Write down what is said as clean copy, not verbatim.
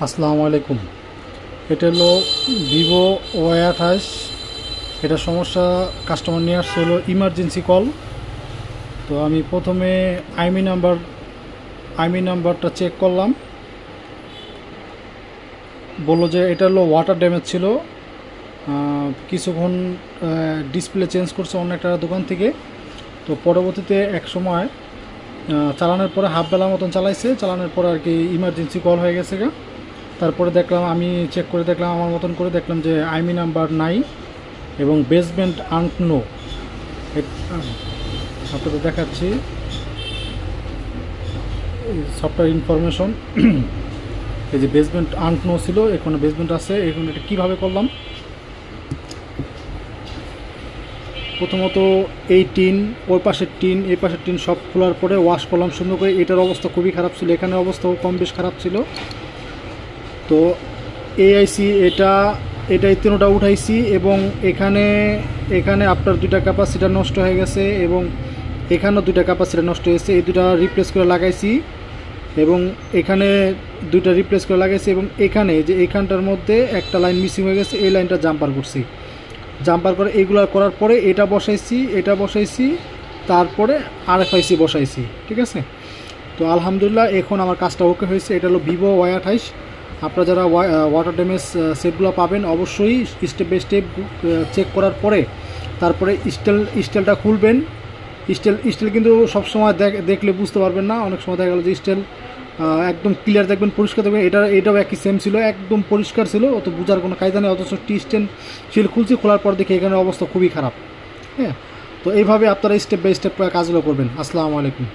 আসসালামু আলাইকুম। এটা হলো ভিভো Y28। এটা সমস্যা কাস্টমার নিয়ে আসছে হলো ইমার্জেন্সি কল। তো আমি প্রথমে আইমি নাম্বারটা চেক করলাম, বললো যে এটা হলো ওয়াটার ড্যামেজ ছিল। কিছুক্ষণ ডিসপ্লে চেঞ্জ করছে অন্য একটা দোকান থেকে। তো পরবর্তীতে এক সময় চালানোর পরে হাফ বেলার মতন চালানোর পরে আর কি ইমার্জেন্সি কল হয়ে গেছে গা। তারপরে দেখলাম, আমি চেক করে দেখলাম, আমার মতন করে দেখলাম যে আইমি নাম্বার নাই এবং বেসমেন্ট আননো। আপনাদের দেখাচ্ছি সফটওয়্যার ইনফরমেশন। এই যে বেসমেন্ট আননো ছিল, এখানে বেসমেন্ট আছে। এখন এটা কীভাবে করলাম, প্রথমত এই টিন, ওই পাশের টিন, এই পাশের টিন সব খোলার পরে ওয়াশ করলাম সুন্দর করে। এটার অবস্থা খুবই খারাপ ছিল, এখানে অবস্থাও কম বেশ খারাপ ছিল। তো এআইসি এটা তিনটা উঠাইছি এবং এখানে আপনার দুইটা ক্যাপাসিটার নষ্ট হয়ে গেছে এবং এখানেও দুইটা ক্যাপাসিটার নষ্ট হয়েছে। এই দুইটা রিপ্লেস করে লাগাইছি এবং এখানে দুইটা রিপ্লেস করে লাগাইছি এবং এখানে যে এইখানটার মধ্যে একটা লাইন মিসিং হয়ে গেছে, এই লাইনটা জাম্পার করছি। জাম্পার করে এইগুলো করার পরে এটা বসাইছি, তারপরে RFIC বসাইছি। ঠিক আছে, তো আলহামদুলিল্লাহ এখন আমার কাজটা ওকে হয়েছে। এটা হলো ভিভো Y28। আপনারা যারা ওয়াটার ড্যামেজ সেটগুলো পাবেন অবশ্যই স্টেপ বাই স্টেপ চেক করার পরে তারপরে স্টেলটা খুলবেন। স্টেল কিন্তু সবসময় দেখলে বুঝতে পারবেন না, অনেক সময় দেখা গেল যে স্টেল একদম ক্লিয়ার দেখবেন, পরিষ্কার দেখবেন। এটাও একই সেম ছিল, একদম পরিষ্কার ছিল, অত বোঝার কোনো কায়দা নেই। অথচ স্টেল খুলছি, খোলার পর দেখি এখানে অবস্থা খুবই খারাপ। হ্যাঁ, তো এইভাবে আপনারা স্টেপ বাই স্টেপ কাজগুলো করবেন। আসসালামু আলাইকুম।